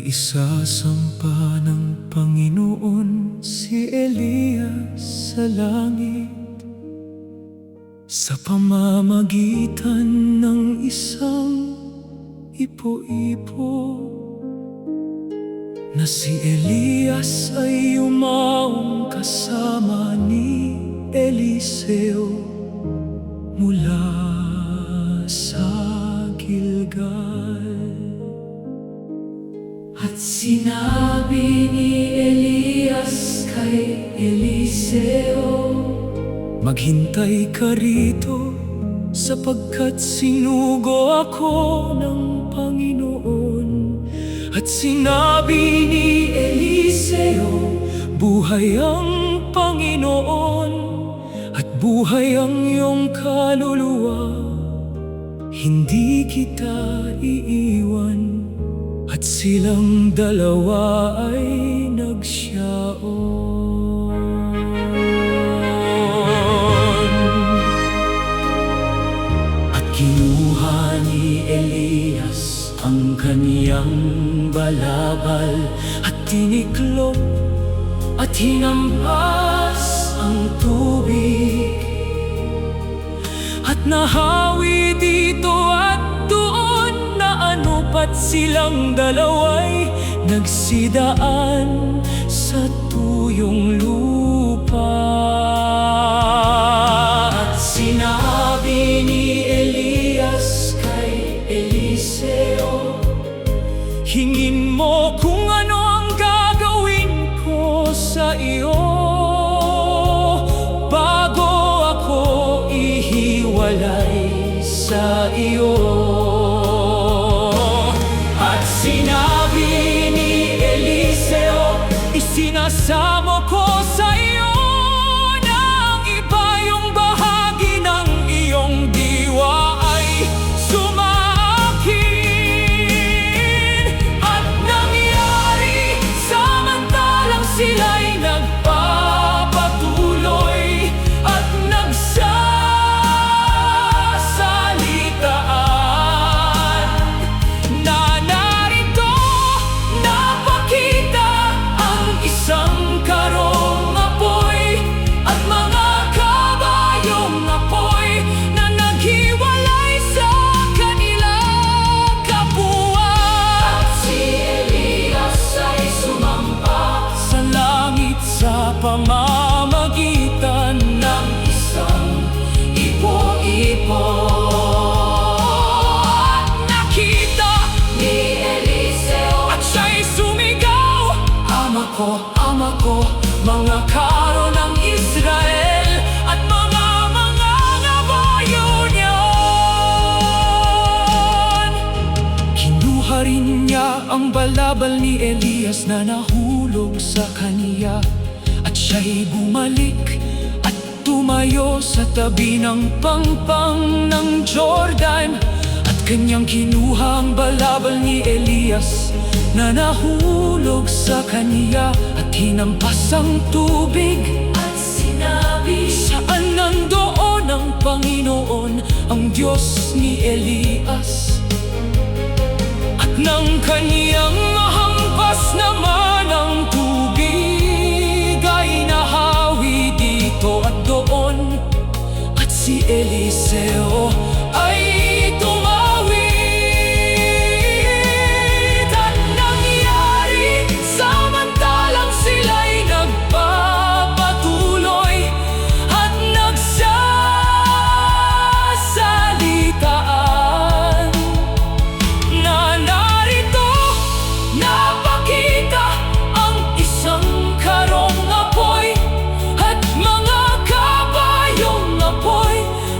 Isasampa ng Panginoon si Elias sa langit sa pamamagitan ng isang ipo-ipo, na si Elias ay yumaong kasama ni Eliseo mula sa Gilgal. At sinabi ni Elias kay Eliseo, maghintay ka rito, sapagkat sinugo ako ng Panginoon. At sinabi ni Eliseo, buhay ang Panginoon, at buhay ang iyong kaluluwa, hindi kita iiwan. At silang dalawa ay nagsyaon. At kinuha ni Elias ang kaniyang balabal at tiniklop at hinampas ang tubig, at nahawi dito at doon, na anupat silang dalaway nagsidaan sa tuyong lupa. At sinabi ni Elias kay Eliseo, hingin mo kung ano ang gagawin ko sa iyo bago ako ihiwalay sa iyo. At sinabi ni Eliseo, isinasamo ko sa iyo na ang iba yung bahagi ng iyong diwa ay sumakin. At nangyari, samantalang sila'y nagpapatuloy at nagsasalitaan, na narito napakita ang isang karong apoy at mga kabayong apoy na naghiwalay sa kanilang kapwa. At si Elias ay sumampa sa langit sa pamamagitan ng isang ipo-ipo. At nakita ni Eliseo at siya'y sumigaw, Ama ko, mga karo ng Israel at mga ngabayo niyan. Kinuha rin niya ang balabal ni Elias na nahulog sa kaniya, at siya'y bumalik at tumayo sa tabi ng pangpang ng Jordan. At kanyang kinuha ang balabal ni Elias na nahulog sa kaniya, at hinampas ang tubig. at sinabi, Saan nandoon ang Panginoon, ang Diyos ni Elias? At nang kaniyang hampas naman ang tubig, ay nahawi dito at doon, at si Eliseo ay tumawid. At nangyari, samantalang sila'y nagpapatuloy at nagsasalitaan, na narito napakita ang isang karong apoy at mga kabayong apoy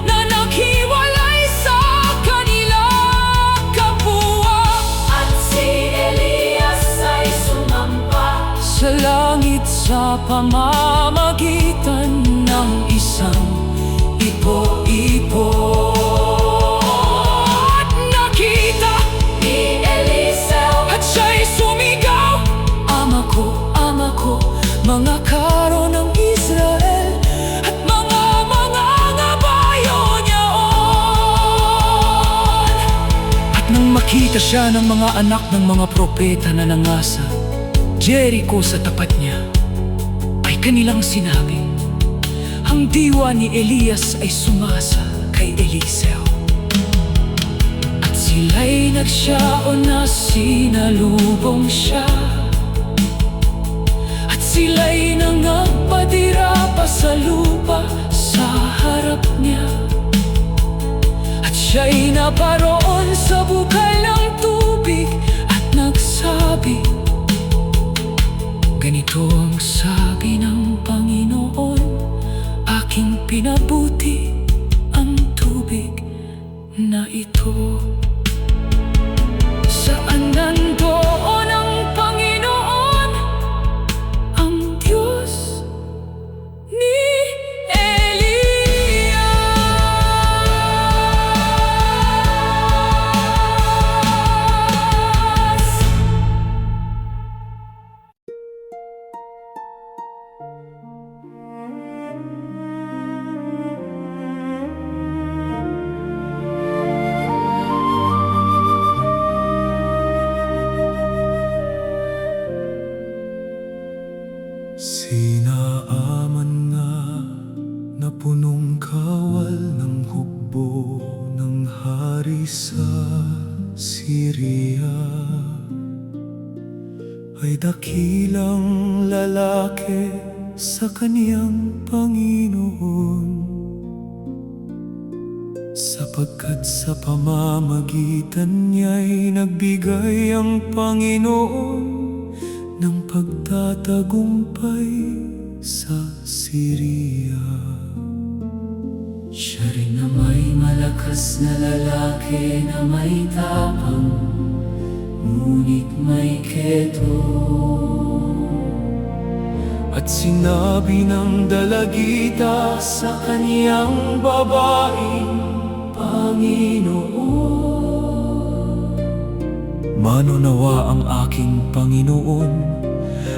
na naghiwalay sa Nakita siya ng mga anak ng mga propeta na nangasa Jericho sa tapat niya. Ay kanilang sinabi, ang diwa ni Elias ay sumasa kay Eliseo. At sila'y nagsyaon na sinalubong siya. At sila'y nangagpadira pa sa lupa sa harap niya. At siya'y naparoon sa bukal ng tubig at nagsabi, ganito ang sabi ng Panginoon, aking pinabuti ang tubig na ito. Saan nandoon ang Panginoon, ang Diyos ni Elias? Sinaaman nga na punong kawal ng hukbo ng hari sa Syria ay dakilang lalaki sa kaniyang Panginoon, sapagkat sa pamamagitan niya'y nagbigay ang Panginoon ng pagtatagumpay sa Syria. Siya rin na may malakas na lalaki na may tapang, ngunit may keto. At sinabi ng dalagita sa kaniyang babaeng Panginoon, manunawa ang aking Panginoon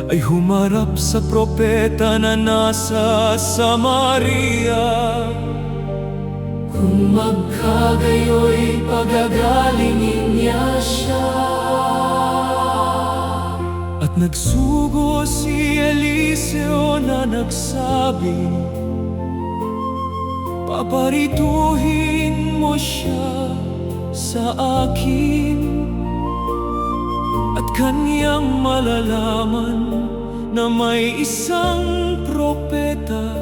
ay humarap sa propeta na nasa Samaria. Kung magkagayo'y pagagalingin niya siya. At nagsugo si Eliseo na nagsabi, paparituhin mo siya sa akin, at kaniyang malalaman na may isang propeta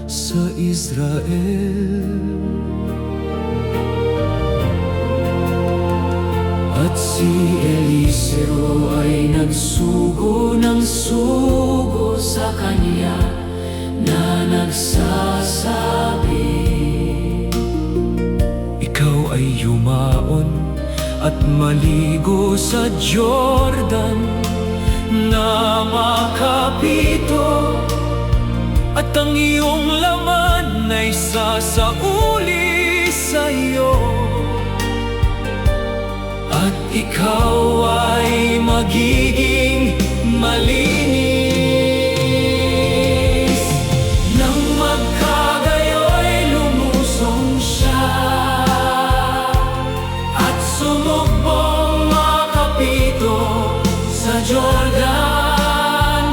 sa Israel. At si Eliseo ay nagsugo ng sugo sa kanya na nagsasabi, ikaw ay yumaon at maligo sa Jordan na makapito, at ang iyong laman ay sasauli sa iyo, at ikaw ay magiging malinis. Nang magkagayo'y lumusong siya at sumukbong makapito sa Jordan,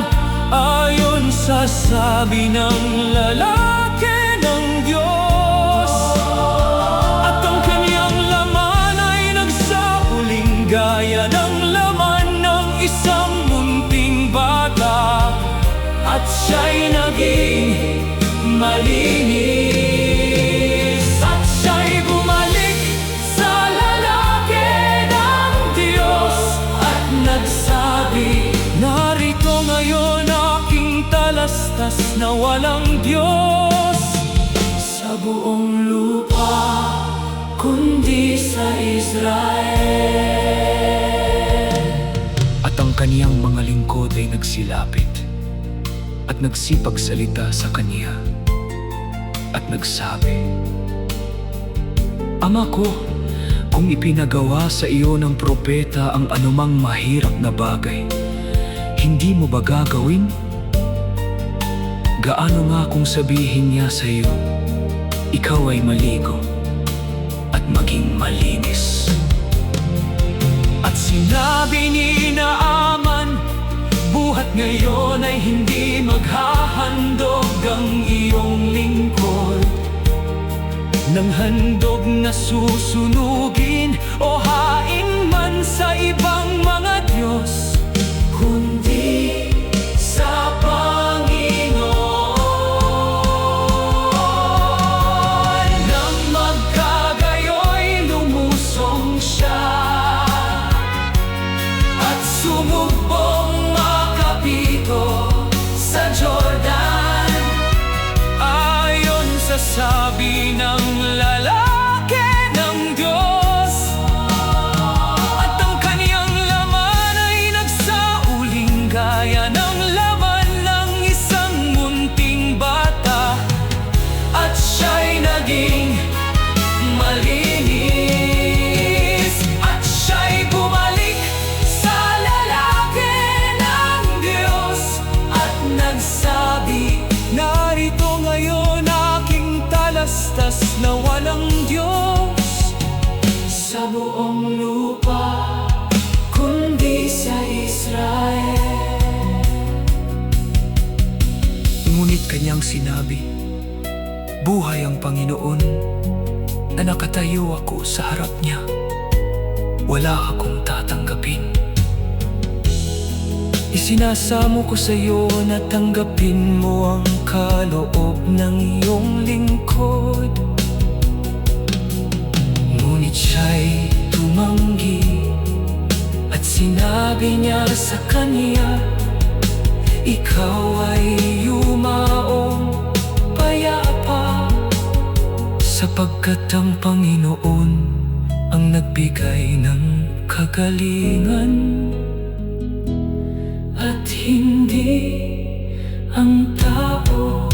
ayon sa sabi ng lalaki ng Diyos. At ang kaniyang laman ay nagsauling gaya ng laman ng isang munting bata, at siya'y naging malinis. At siya'y bumalik sa lalaki ng Diyos at nagsabi, narito ngayon aking talastas na walang Diyos sa buong lupa kundi sa Israel. At ang kaniyang mga lingkod ay nagsilapit at nagsipagsalita sa kaniya at nagsabi, Ama ko, kung ipinagawa sa iyo ng propeta ang anumang mahirap na bagay, hindi mo ba gagawin? Gaano nga kung sabihin niya sa iyo, ikaw ay maligo at maging malinis. Sinabi ni Naaman, buhat ngayon ay hindi maghahandog ang iyong lingkod ng handog na susunugin o hain man sa ibang mga Diyos, kundi sa Panginoon. Nang magkagayoy, lumusong siya at sumubong makapito sa Jordan. Ayon sa sabi ng lalaki ng Diyos, at ang kaniyang laman ay nagsauling gaya ng laman ng isang munting bata, at siya'y naging malinis, at siya'y bumalik sa lalaki ng Diyos at nagsabi, narito ngayon aking talastas na walang Diyos sa buong lupa kundi sa Israel. Ngunit kanyang sinabi, buhay ang Panginoon, na nakatayo ako sa harap niya. Wala akong tatanggapin. Isinasamo ko sa iyo na tanggapin mo ang kaloob ng iyong lingkod. Ngunit siya'y tumanggi at sinabi niya sa kanya, ikaw ay yumaong payapa, sapagkat ang Panginoon ang nagbigay ng kagalingan at hindi ang tao.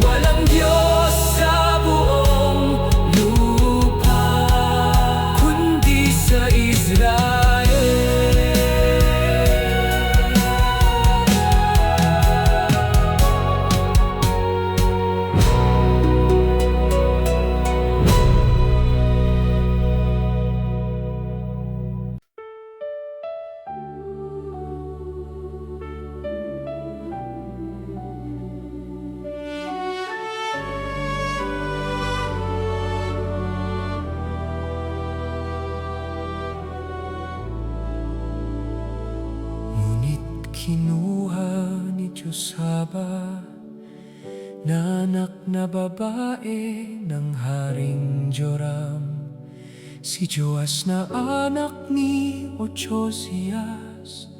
Walang Diyos sa buong lupa kundi sa Israel. Kinuha ni Josaba na anak na babae ng Haring Joram, si Joas na anak ni Ochozias,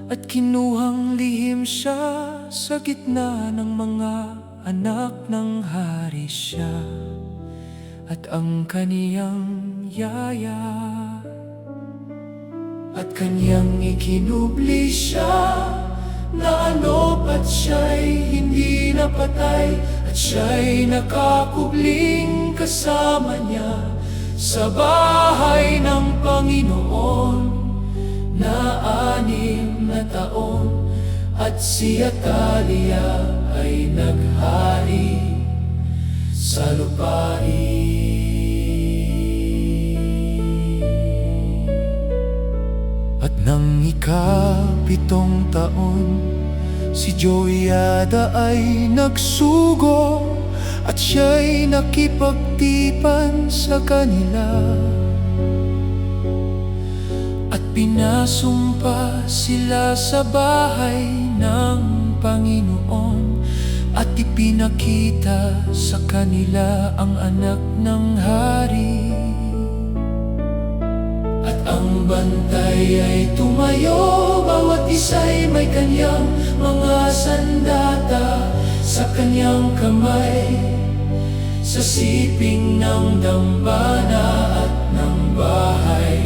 at kinuhang lihim siya sa gitna ng mga anak ng hari siya at ang kaniyang yaya. At kanyang ikinubli siya na anop at siya'y hindi napatay, at siya'y nakakubling kasama niya sa bahay ng Panginoon na 6 na taon. At si Atalia ay naghari sa lupain. At nang ika-7 taon, si Joiada ay nagsugo, at siya'y nakipagtipan sa kanila. At pinasumpa sila sa bahay ng Panginoon, at ipinakita sa kanila ang anak ng hari. At ang bantay ay tumayo, bawat isa'y may kanyang mga sandata sa kanyang kamay, sa siping ng dambana at ng bahay,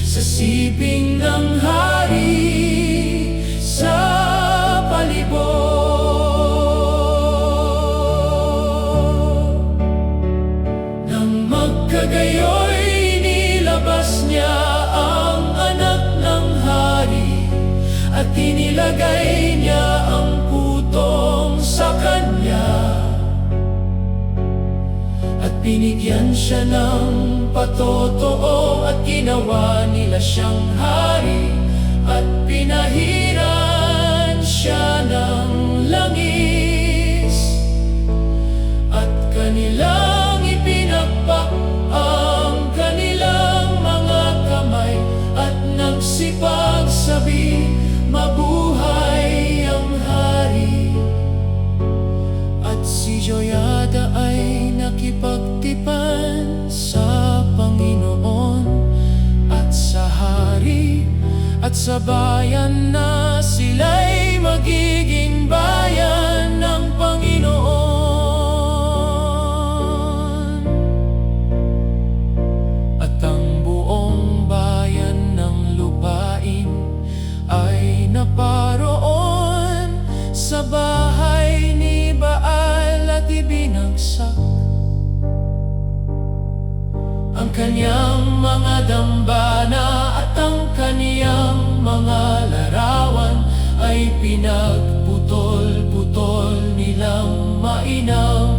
sa siping ng hari, sa palibot. Nang magkagayoy, nilabas niya ang anak ng hari, at inilagay niya ang putong sa kanya, at binigyan siya ng patotoo at ginawa nila siyang hari at pinahiran siya ng langis at kanilang ipinakpak ang kanilang mga kamay at nagsipagsabi, mabuhay ang hari. At si Joyada ay nakipagtipan sa Panginoon at sa hari at sa bayan na sila'y magiging bayan ng Panginoon. At ang buong bayan ng lupain ay naparoon sa bahay ni Baal at ibinagsak ang kanyang mga dambana at ang kaniyang mga larawan ay pinagputol-putol nilang mainam.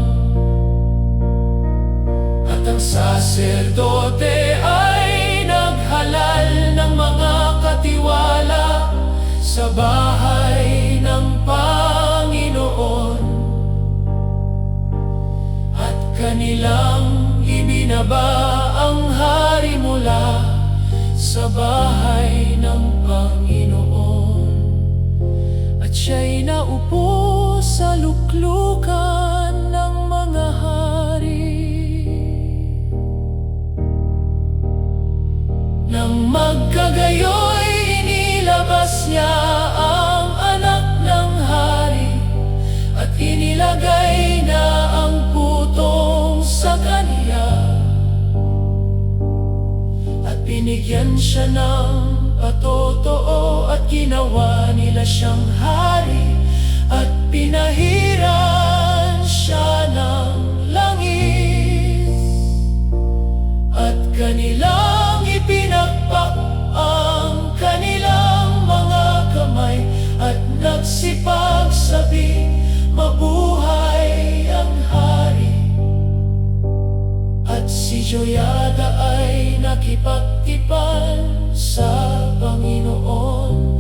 At ang saserdote ay naghalal ng mga katiwala sa bahay ng Panginoon at kanilang ibinaba ang hari mula sa bahay ng Panginoon. At siya'y naupo sa luklukan ng mga hari. Nang magkagayoy, inilabas niya ang anak ng hari at inilagay na ang putong sa kaniya. Binigyan siya ng patotoo at ginawa nila siyang hari at pinahiran siya ng langis at kanilang ipinakpak ang kanilang mga kamay at nagsipagsabi, mabuhay ang hari. At si Joyada ay nakipagtipan sa Panginoon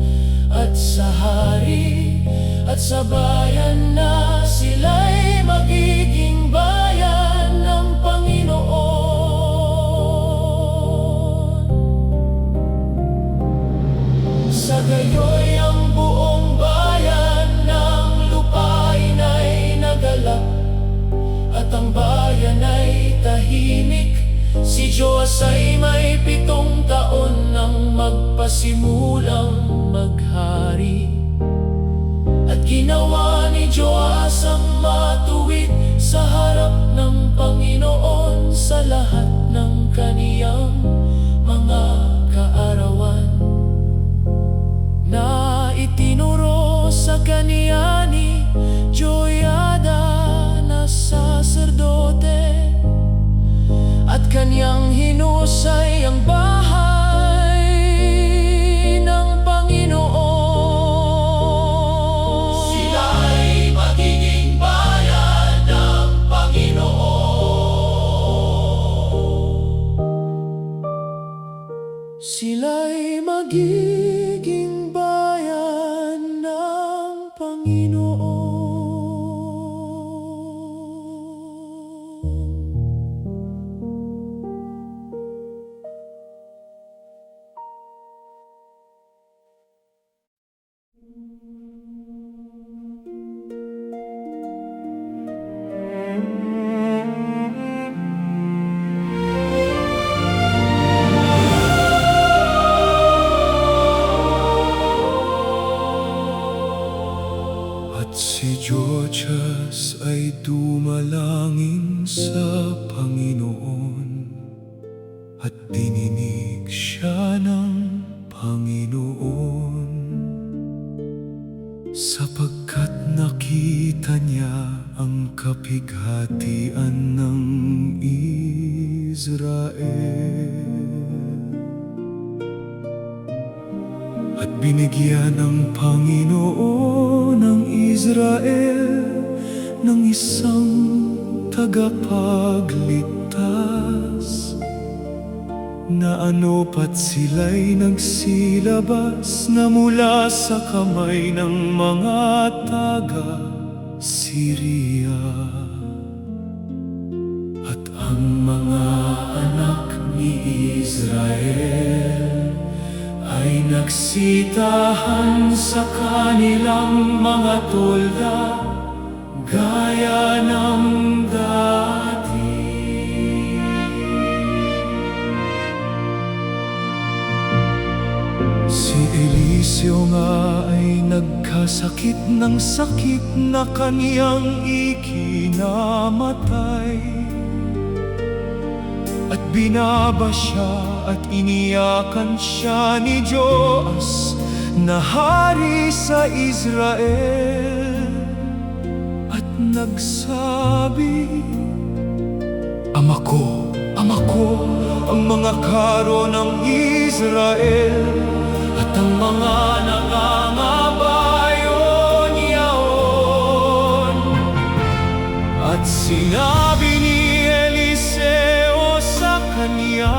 at sa hari at sa bayan na sila'y magiging bayan ng Panginoon. Sa gayoy ang buong bayan ng lupain ay nagalak at ang bayan ay tahimik. Si Joas ay may 7 taon nang magpasimulang maghari. At ginawa ni Joas ang matuwid sa harap ng Panginoon sa lahat ng kaniyang mga kaarawan na itinuro sa kaniya ni Joyada na saserdote. At kanyang hinusay ang bahay ng Panginoon. Sila ay magiging bayan ng Panginoon. Sila'y magiging bayan ng Panginoon. Si Joachas ay dumalangin sa Panginoon at dininig siya ng Panginoon, sapagkat nakita niya ang kapighatian ng Israel. At binigyan ng Panginoon ng Israel ng isang tagapagligtas na ano pat sila'y nagsilabas na mula sa kamay ng mga taga-Syria. At ang mga anak ni Israel ay nagsitahan sa kanilang mga tolda gaya ng dati. Si Eliseo nga ay nagkasakit ng sakit na kaniyang ikinamatay. At binaba siya at iniyakan siya ni Joas na hari sa Israel. At nagsabi, Ama ko, ang mga karo ng Israel at ang mga nangangabayo niyaon. At sinabi ni Eliseo sa kanya,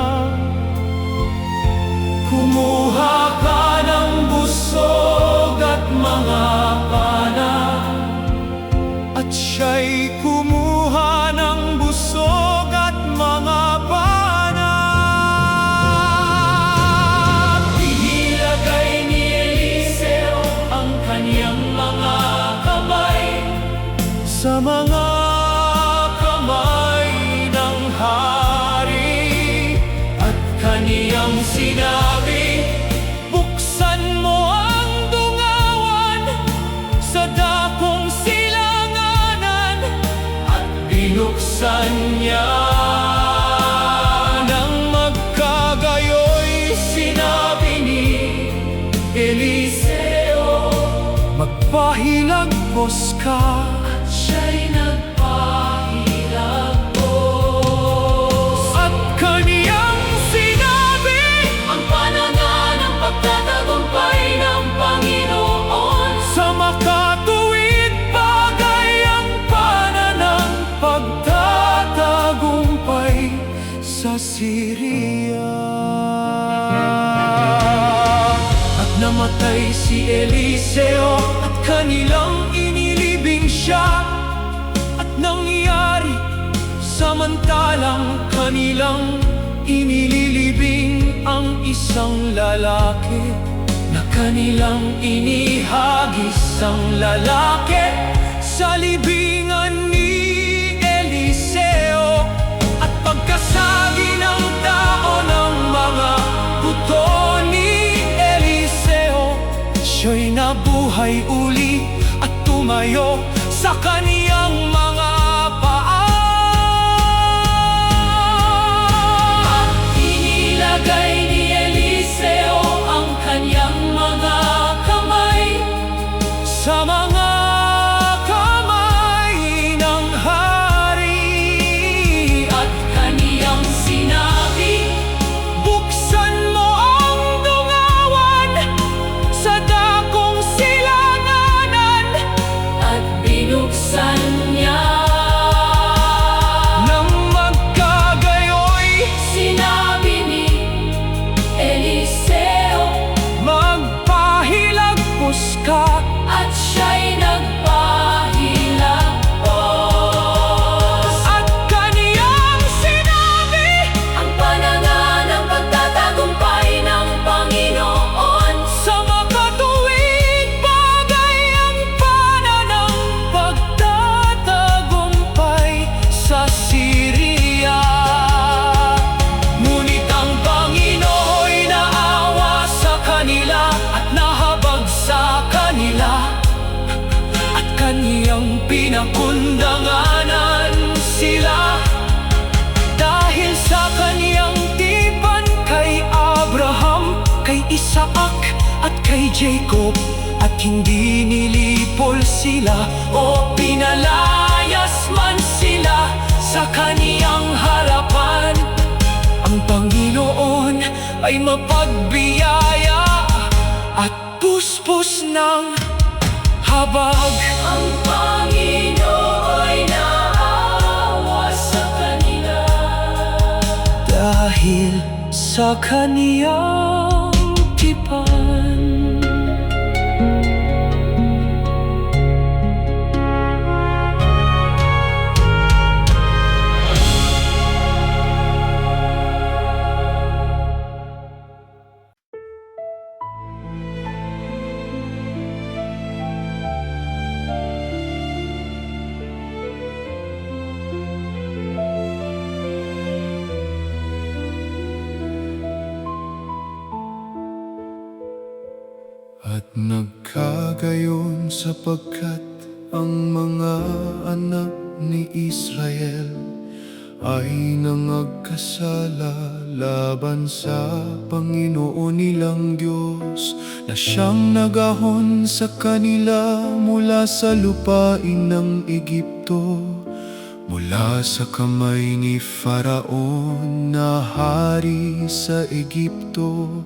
kumuha ka ng busog at mga pana. At siya'y kumuha ng busog at mga pana. Inilagay ni Eliseo ang kaniyang mga kamay sa mga kamay ng hari. At kaniyang sinabi, buksan mo ang dungawan sa dakong silanganan. At binuksan niya. Nang magkagayoy, sinabi ni Eliseo, magpahilagpos ka. At siya'y nagpahilagpos. At kaniyang sinabi, ang pananga ng pagtatagumpay ng Panginoon. Sa makatuwid bagay ang pananang pagtatagumpay sa Syria. At namatay si Eliseo at kanilang inilibing siya. At nangyari samantalang kanilang inililibing ang isang lalaki na kanilang inihagis ang lalaki sa libingan ni Eliseo. At pagkasagi ng tao ng mga buto ni Eliseo, siya'y nabuhay uli at tumayo sa kaniyang mga paa. At inilagay ni Eliseo ang kaniyang mga kamay sa mga kamay ng hari. At kaniyang sinabi, buksan mo ang dungawan sa dakong silanganan. At binuksan niya. Nang magkagayoy, sinabi ni Eliseo, magpahilagpos ka. At siya'y nagpahilagpos. At kaniyang sinabi, ang pananga ng pagtatagumpay ng Panginoon. Sa makatuwid bagay ang pananang pagtatagumpay sa Syria. Ngunit ang Panginoo'y naawa sa kanila at nahabag sa kanila. At kaniyang pinakundanganan sila dahil sa kaniyang tipan kay Abraham, kay Isaac at kay Jacob. At hindi nilipol sila o pinalayas man sila sa kaniyang harapan. Ang Panginoon ay mapagbiyaya at puspos ng habag. Ang Panginoon naawa sa kanila dahil sa kaniyang tipan. At nagkagayon sapagkat ang mga anak ni Israel ay nangagkasala laban sa Panginoon nilang Diyos, na siyang nagahon sa kanila mula sa lupain ng Egipto, mula sa kamay ni Faraon na hari sa Egipto.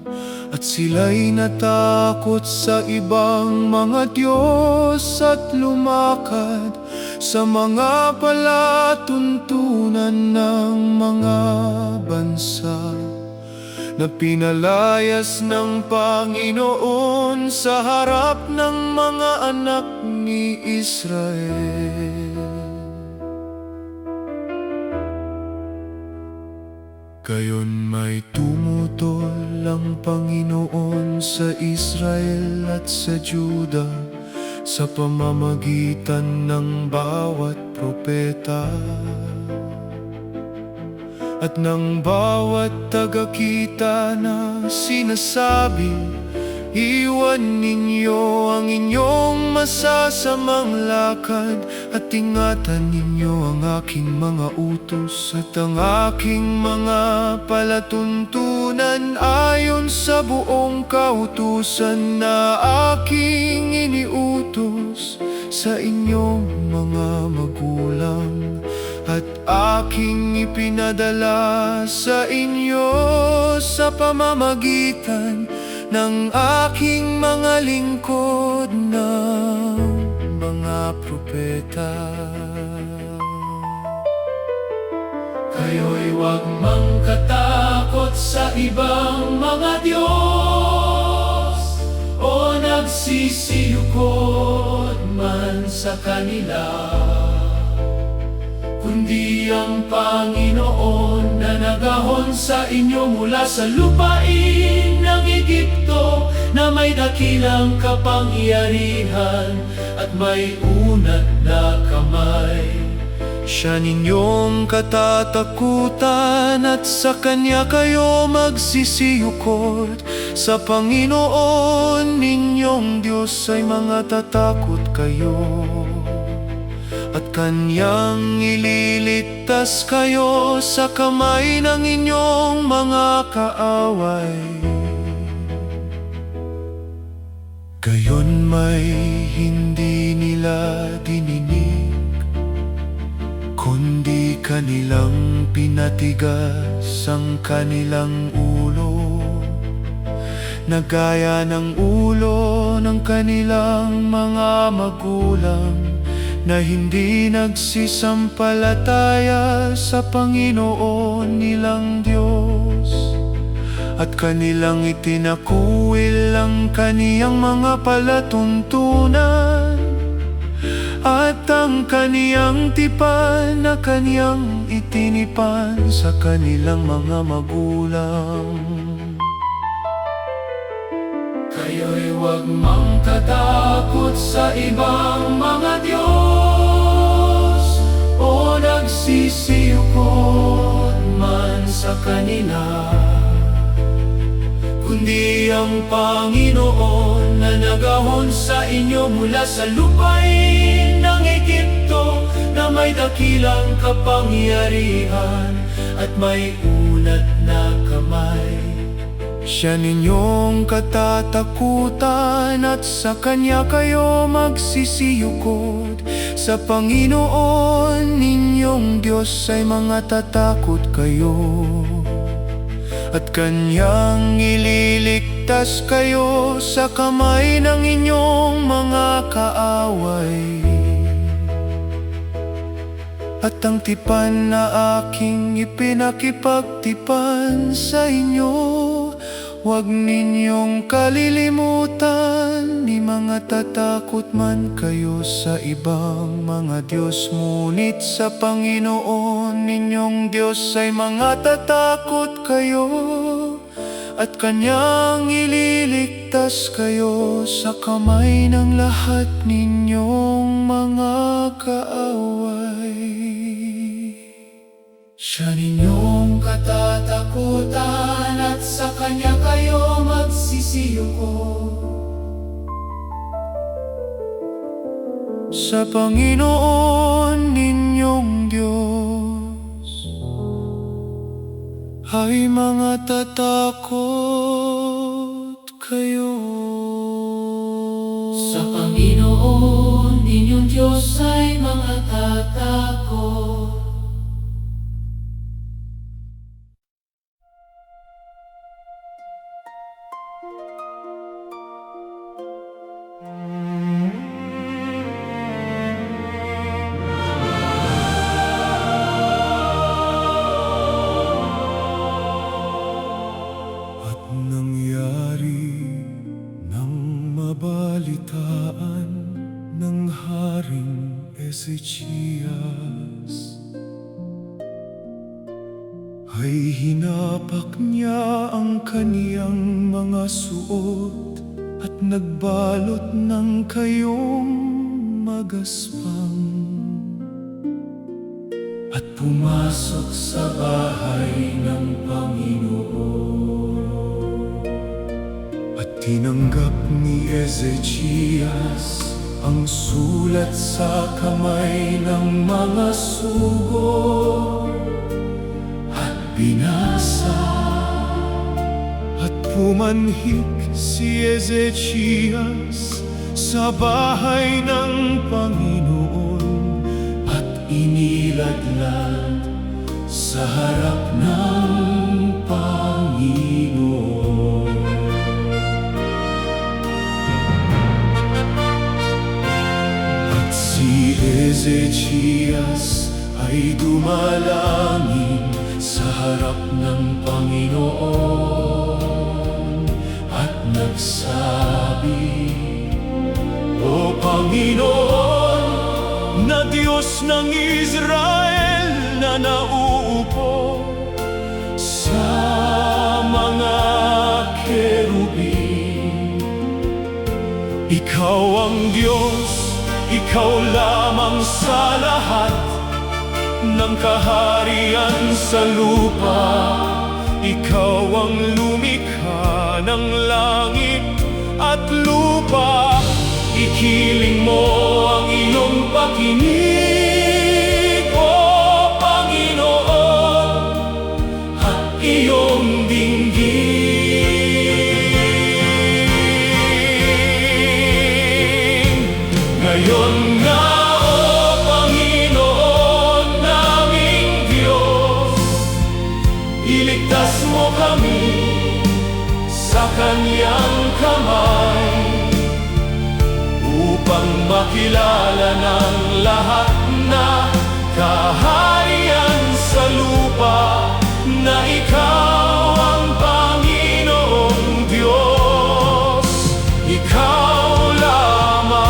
At sila'y natakot sa ibang mga Diyos at lumakad sa mga palatuntunan ng mga bansa na pinalayas ng Panginoon sa harap ng mga anak ni Israel. Gayon may tumutol ang Panginoon sa Israel at sa Juda sa pamamagitan ng bawat propeta at ng bawat tagakita na sinasabi, iwan ninyo ang inyong masasamang lakad at ingatan ninyo ang aking mga utos at ang aking mga palatuntunan ayon sa buong kautusan na aking iniutos sa inyong mga magulang at aking ipinadala sa inyo sa pamamagitan ng aking mga lingkod na mga propeta. Kayo'y huwag mangkatakot sa ibang mga Diyos o nagsisiyukod man sa kanila, kundi ang Panginoon na nagahon sa inyo mula sa lupain ng Egipto, na may dakilang kapangyarihan at may unat na kamay. Siya ninyong katatakutan at sa Kanya kayo magsisiyukod. Sa Panginoon ninyong Diyos ay mga tatakot kayo, at Kanyang ililigtas kayo sa kamay ng inyong mga kaaway. Gayon may hindi nila dininig, kundi kanilang pinatigas ang kanilang ulo, na gaya ng ulo ng kanilang mga magulang na hindi nagsisampalataya sa Panginoon nilang Diyos, at kanilang itinakwil ang kaniyang mga palatuntunan at ang kaniyang tipan na kaniyang itinipan sa kanilang mga magulang. Kayo'y huwag mangkatakot sa ibang mga Diyos o nagsisiyukod man sa kanila, kundi ang Panginoon na nagahon sa inyo mula sa lupain ng Egipto, na may dakilang kapangyarihan at may unat na kamay. Siya ninyong katatakutan at sa Kanya kayo magsisiyukod. Sa Panginoon ninyong Diyos ay mga tatakot kayo, at Kanyang ililigtas kayo sa kamay ng inyong mga kaaway. at ang tipan na aking ipinakipagtipan sa inyo. Huwag ninyong kalilimutan, ni mga tatakot man kayo sa ibang mga Diyos, ngunit sa Panginoon ninyong Diyos ay mga tatakot kayo, at Kanyang ililigtas kayo sa kamay ng lahat ninyong mga kaaway. Siya ninyong katatakutan, at sa Kanya kayo magsisiyukod. Sa Panginoon ninyong Diyos ay mga tatakot kayo. Sa Panginoon ninyong Diyos ay mga tatakot. At nangyari nang mabalitaan ng Haring Ezechias, ay hinapak niya ang kaniyang mga suot at nagbalot ng kayong magaspang, at pumasok sa bahay ng Panginoon. At tinanggap ni Ezechias ang sulat sa kamay ng mga sugo, at binasa, at pumanhik si Ezechias sa bahay ng Panginoon, at iniladlad sa harap ng Panginoon. At si Ezechias ay dumalangin sa harap ng Panginoon, at nagsabi, O Panginoon, na Diyos ng Israel na nauupo sa mga kerubin, Ikaw ang Diyos, Ikaw lamang sa lahat ng kaharian sa lupa. Ikaw ang lumikha ng langit at lupa. Ikiling mo ang iyong pakinig, O Panginoon, at iyong dinggin. Ngayon nga, O Panginoon naming Diyos, iligtas mo kami sa Kanyang kamay, upang makilala ng lahat na kaharian sa lupa, na Ikaw ang Panginoong Diyos, Ikaw lamang.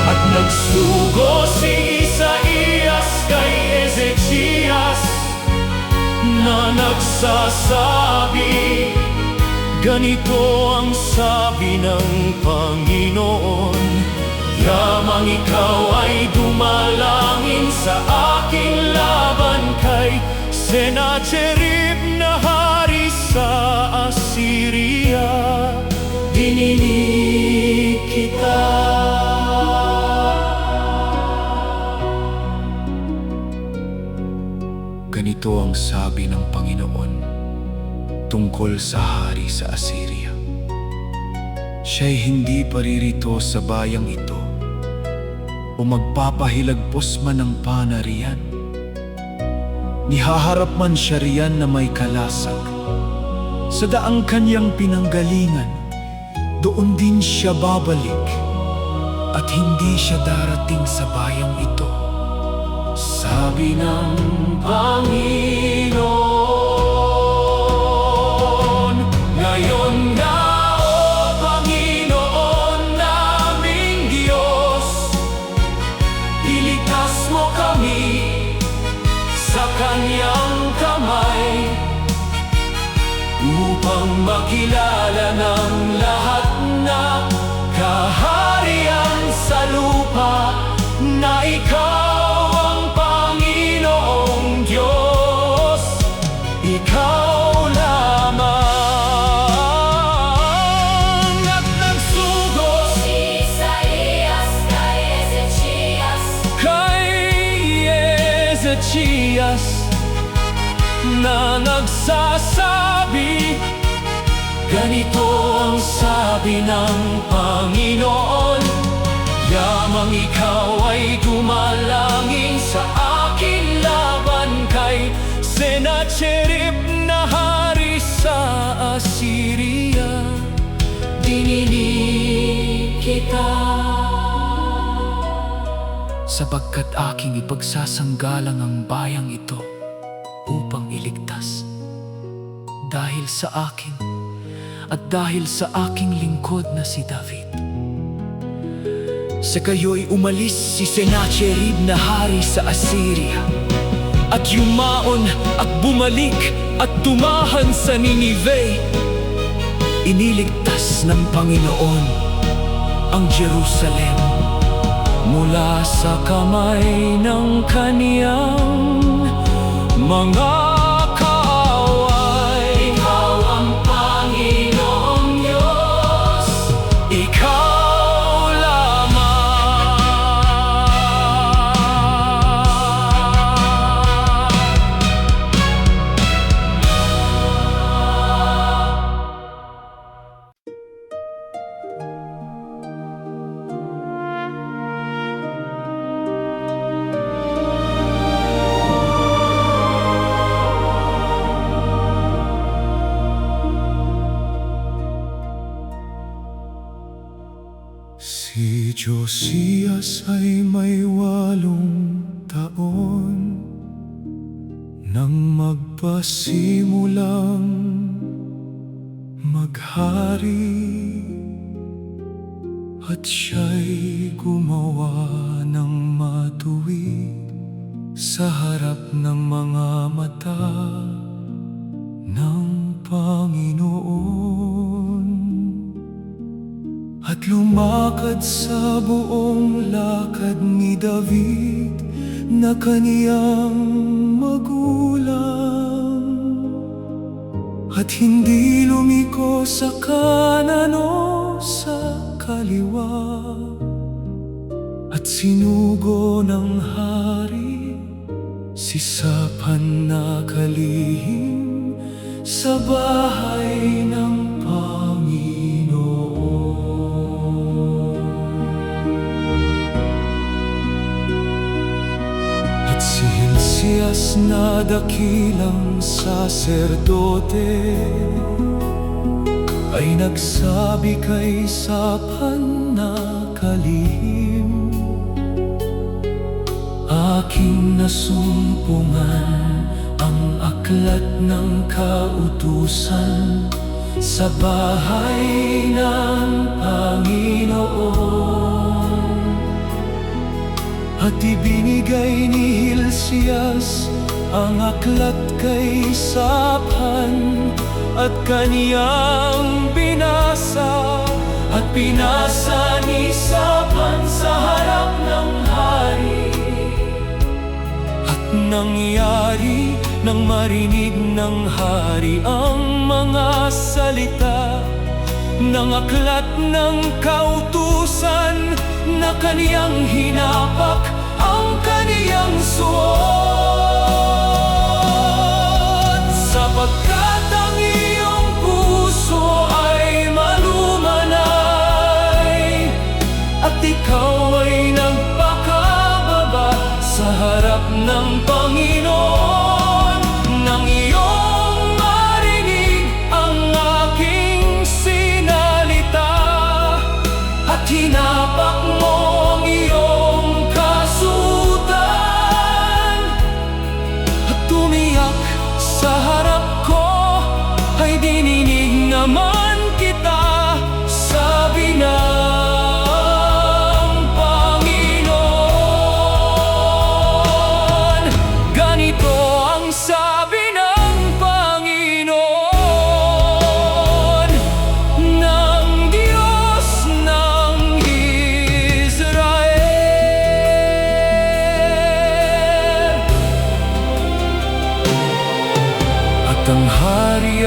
At nagsugo si Isaias kay Ezechias na nagsasabi, ganito ang sabi ng Panginoon, yamang ikaw ay dumalangin sa aking laban kay Sennacherib na hari sa Assyria. Dininig kita. Ganito ang sabi ng Panginoon tungkol sa hari sa Assyria. Siya'y hindi paririto sa bayang ito, o magpapahilagpos man ng panarian. Nihaharap man siya riyan na may kalasag, sa daang kanyang pinanggalingan, doon din siya babalik at hindi siya darating sa bayang ito. Sabi ng Panginoon, ngayon na, O Panginoon naming Diyos, iligtas mo kami sa Kanyang kamay, upang makilala ng lahat na kaharian sa lupa, na Ikaw ang Panginoong Diyos, Ikaw lamang. At nagsugod Si Isaías kay Ezechias, kay Ezechias na nagsasabi, ganito ang sabi ng Panginoon, yamang ikaw ay dumalangin sa akin laban kay Sennacherib na hari sa Assyria. Dininig kita, sapagkat aking ipagsasanggalang ang bayang ito upang iligtas. Dahil sa akin at dahil sa aking lingkod na si David. Sa kayo'y umalis si Sennacherib na hari sa Assyria, at yumaon at bumalik at tumahan sa Ninive. Iniligtas ng Panginoon ang Jerusalem mula sa kamay ng kaniyang mga kaaway. Ikaw ang Panginoong Diyos, Ikaw lamang. Si Josias ay may 8 taon nang magpasimulang maghari, at siya'y gumawa ng matuwid sa harap ng mga mata ng Panginoon, at lumakad sa buong lakad ni David na kaniyang magulang, at hindi lumiko sa kanan o sa kaliwa, at sinugo ng hari si Sapan na kalihim sa bahay ng si Hilcias na dakilang saserdote ay nagsabi kay Sapan na kalihim, aking nasumpungan ang aklat ng kautusan sa bahay ng Panginoon. At ibinigay ni Hilcias ang aklat kay Sapan, at kaniyang binasa, at pinasa ni Sapan sa harap ng hari. At nangyari nang marinig ng hari ang mga salita ng aklat ng kautusan, na kaniyang hinapak ang kaniyang suot, sapagkat ang iyong puso ay malumanay, at ikaw ay nagpakababa sa harap ng Panginoon, nang iyong marinig ang aking sinalita.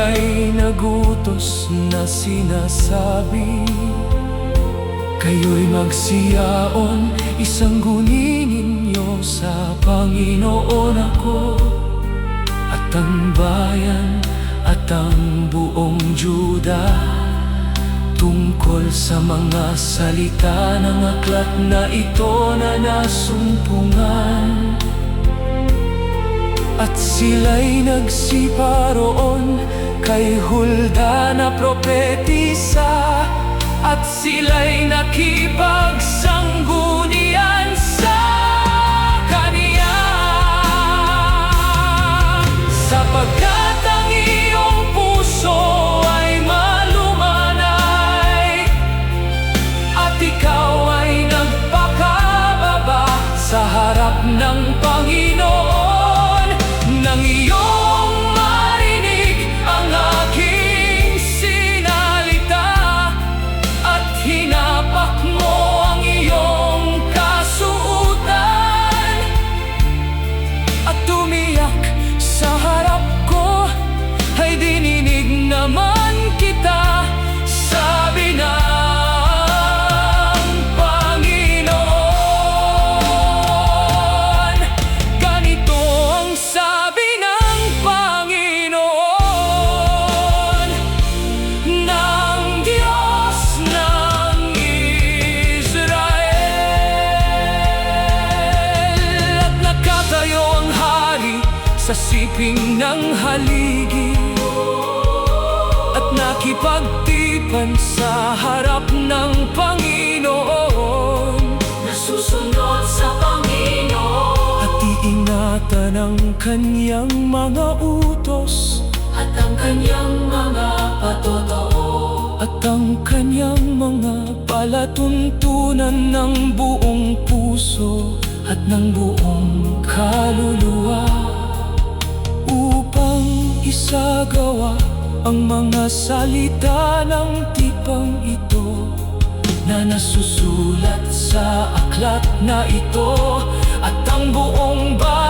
siya'y nagutos na sinasabi, kayo'y magsiyaon, isangguni ninyo sa Panginoon ako, at ang bayan at ang buong Juda, tungkol sa mga salita ng aklat na ito na nasumpungan. At sila'y nagsipa roon kay Hulda na propetisa, at sila'y nakipagsanggunian sa kaniya, sapagkat ang iyong puso ay malumanay, at ikaw ay nagpakababa sa harap ng Panginoon, nang iyong marinig ang aking sinalita, at hinapak mo ang iyong kasuotan, at tumiyak sa harap ko, ay dininig naman kita, sabi ng Panginoon. Ganito ang sabi ng Panginoon, ng Diyos ng Israel. At nakatayo ang hari sa siping ng haligi, at nakipagtipan sa harap ng Panginoon, Nasusunod sa Panginoon, at iingatan ang kanyang mga utos, at ang kanyang mga patotoo, at ang kanyang mga palatuntunan ng buong puso at ng buong kaluluwa, upang isagawa ang mga salita ng tipang ito na nasusulat sa aklat na ito, at ang buong bayan